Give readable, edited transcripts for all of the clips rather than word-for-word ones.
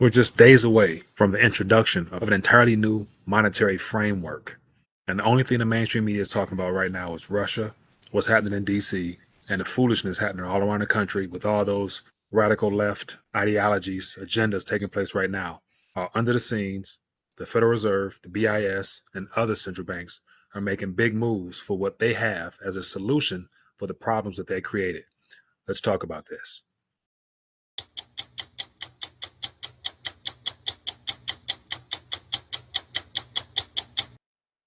We're just days away from the introduction of an entirely new monetary framework. And the only thing the mainstream media is talking about right now is Russia, what's happening in DC, and the foolishness happening all around the country with all those radical left ideologies, agendas taking place right now. Under the scenes, the Federal Reserve, the BIS, and other central banks are making big moves for what they have as a solution for the problems that they created. Let's talk about this.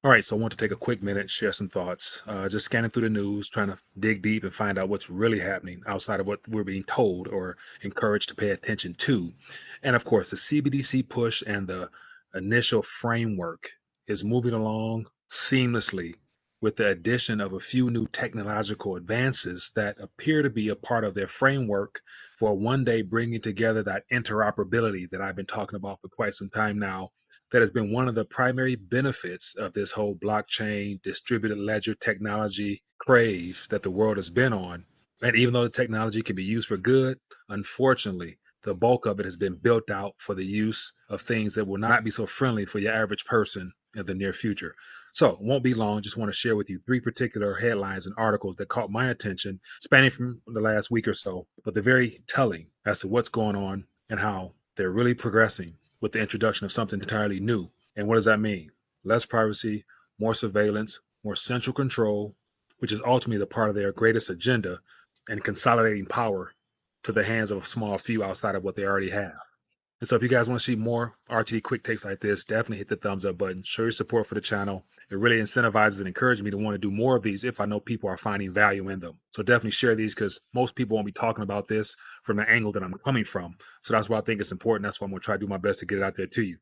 All right, so I want to take a quick minute, share some thoughts. Just scanning through the news, trying to dig deep and find out what's really happening outside of what we're being told or encouraged to pay attention to. And of course, the CBDC push and the initial framework is moving along seamlessly with the addition of a few new technological advances that appear to be a part of their framework for one day bringing together that interoperability that I've been talking about for quite some time now, that has been one of the primary benefits of this whole blockchain distributed ledger technology crave that the world has been on. And even though the technology can be used for good, unfortunately, the bulk of it has been built out for the use of things that will not be so friendly for your average person in the near future. So it won't be long. Just want to share with you three particular headlines and articles that caught my attention, spanning from the last week or so, but they're very telling as to what's going on and how they're really progressing with the introduction of something entirely new. And what does that mean? Less privacy, more surveillance, more central control, which is ultimately the part of their greatest agenda, and consolidating power to the hands of a small few outside of what they already have. And so if you guys want to see more RTD quick takes like this, definitely hit the thumbs up button. Show your support for the channel. It really incentivizes and encourages me to want to do more of these if I know people are finding value in them. So definitely share these because most people won't be talking about this from the angle that I'm coming from. So that's why I think it's important. That's why I'm going to try to do my best to get it out there to you.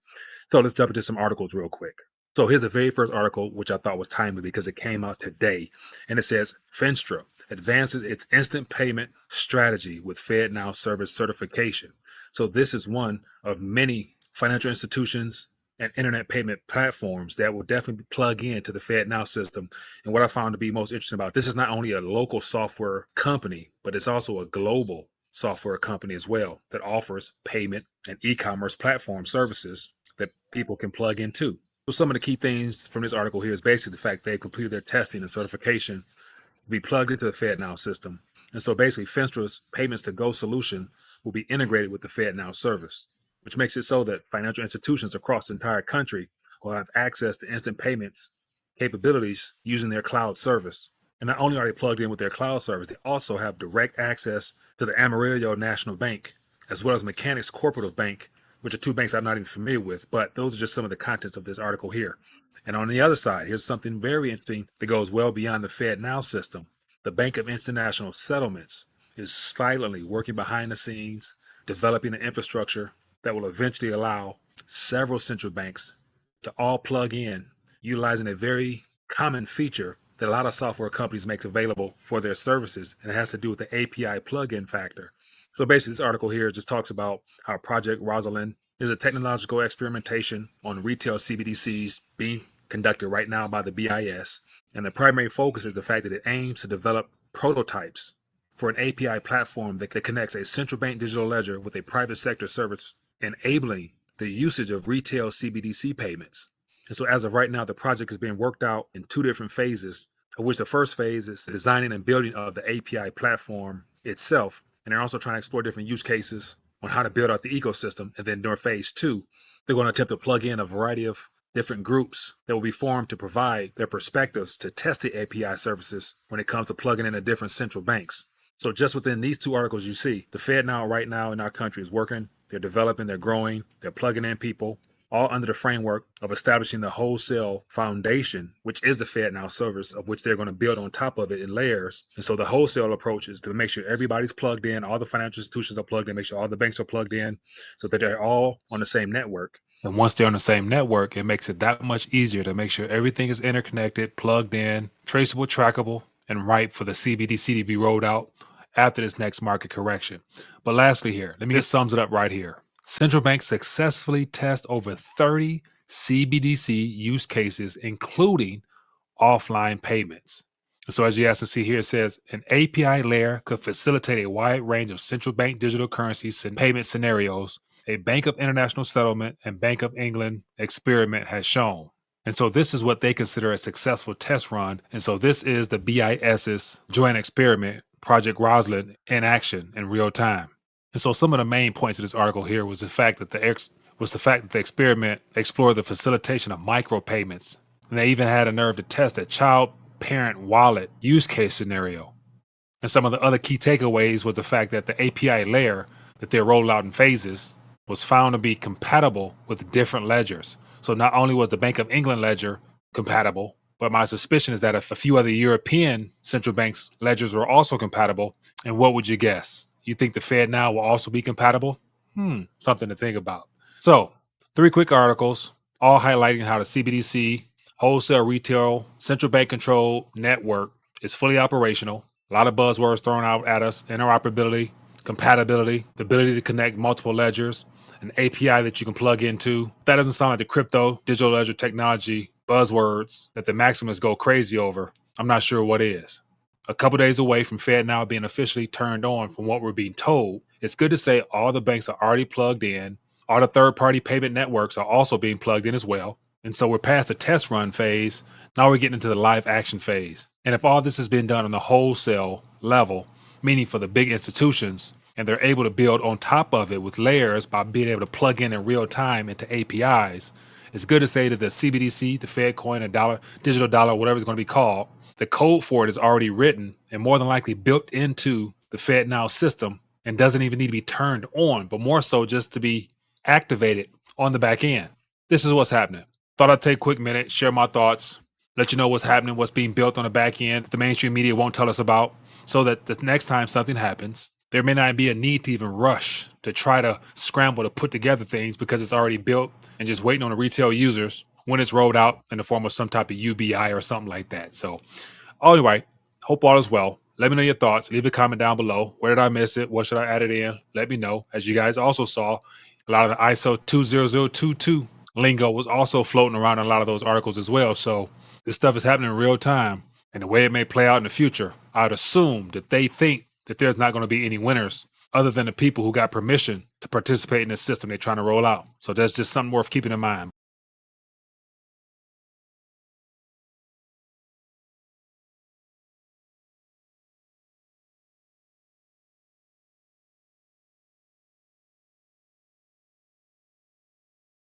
So let's jump into some articles real quick. So here's the very first article, which I thought was timely because it came out today. And it says Finstra advances its instant payment strategy with FedNow service certification. So this is one of many financial institutions and internet payment platforms that will definitely plug into the FedNow system. And what I found to be most interesting about this is not only a local software company, but it's also a global software company as well that offers payment and e-commerce platform services that people can plug into. So some of the key things from this article here is basically the fact they completed their testing and certification to be plugged into the FedNow system. And so basically Finstra's payments to go solution will be integrated with the FedNow service, which makes it so that financial institutions across the entire country will have access to instant payments capabilities using their cloud service. And not only are they plugged in with their cloud service, they also have direct access to the Amarillo National Bank, as well as Mechanics Corporative Bank, which are two banks I'm not even familiar with, but those are just some of the contents of this article here. And on the other side, here's something very interesting that goes well beyond the FedNow system. The Bank of International Settlements is silently working behind the scenes, developing an infrastructure that will eventually allow several central banks to all plug in, utilizing a very common feature that a lot of software companies make available for their services, and it has to do with the API plugin factor. So basically, this article here just talks about how Project Rosalind is a technological experimentation on retail CBDCs being conducted right now by the BIS. And the primary focus is the fact that it aims to develop prototypes for an API platform that connects a central bank digital ledger with a private sector service, enabling the usage of retail CBDC payments. And so as of right now, the project is being worked out in two different phases, of which the first phase is designing and building of the API platform itself. And they're also trying to explore different use cases on how to build out the ecosystem. And then during phase two, they're going to attempt to plug in a variety of different groups that will be formed to provide their perspectives to test the API services when it comes to plugging in the different central banks. So just within these two articles, you see the FedNow right now in our country is working. They're developing, they're growing, they're plugging in people, all under the framework of establishing the wholesale foundation, which is the FedNow service, of which they're going to build on top of it in layers. And so the wholesale approach is to make sure everybody's plugged in, all the financial institutions are plugged in, make sure all the banks are plugged in so that they're all on the same network. And once they're on the same network, it makes it that much easier to make sure everything is interconnected, plugged in, traceable, trackable, and ripe for the CBDC to be rolled out after this next market correction. But lastly here, this sums it up right here. Central banks successfully test over 30 CBDC use cases, including offline payments. So as you also see here, it says an API layer could facilitate a wide range of central bank digital currencies and payment scenarios, a Bank of International Settlement and Bank of England experiment has shown. And so this is what they consider a successful test run. And so this is the BIS's joint experiment, Project Roslyn, in action in real time. And so some of the main points of this article here was the fact that the experiment explored the facilitation of micropayments. And they even had a nerve to test a child parent wallet use case scenario. And some of the other key takeaways was the fact that the API layer that they rolled out in phases was found to be compatible with different ledgers. So not only was the Bank of England ledger compatible, but my suspicion is that a few other European central banks' ledgers were also compatible. And what would you guess? You think the FedNow will also be compatible? Something to think about. So, 3 quick articles, all highlighting how the CBDC, wholesale retail, central bank control network is fully operational. A lot of buzzwords thrown out at us: interoperability, compatibility, the ability to connect multiple ledgers, an API that you can plug into. That doesn't sound like the crypto, digital ledger technology buzzwords that the Maximalists go crazy over. I'm not sure what is. A couple days away from FedNow being officially turned on from what we're being told, it's good to say all the banks are already plugged in. All the third-party payment networks are also being plugged in as well. And so we're past the test run phase. Now we're getting into the live action phase. And if all this has been done on the wholesale level, meaning for the big institutions, and they're able to build on top of it with layers by being able to plug in real time into APIs, it's good to say that the CBDC, the Fed coin, a dollar, digital dollar, whatever it's going to be called, the code for it is already written and more than likely built into the FedNow system and doesn't even need to be turned on, but more so just to be activated on the back end. This is what's happening. Thought I'd take a quick minute, share my thoughts, let you know what's happening, what's being built on the back end that the mainstream media won't tell us about, so that the next time something happens, there may not be a need to even rush to try to scramble to put together things because it's already built and just waiting on the retail users when it's rolled out in the form of some type of UBI or something like that. So anyway, hope all is well. Let me know your thoughts. Leave a comment down below. Where did I miss it? What should I add it in? Let me know. As you guys also saw, a lot of the ISO 20022 lingo was also floating around in a lot of those articles as well. So this stuff is happening in real time. And the way it may play out in the future, I'd assume that they think that there's not going to be any winners other than the people who got permission to participate in this system they're trying to roll out. So that's just something worth keeping in mind.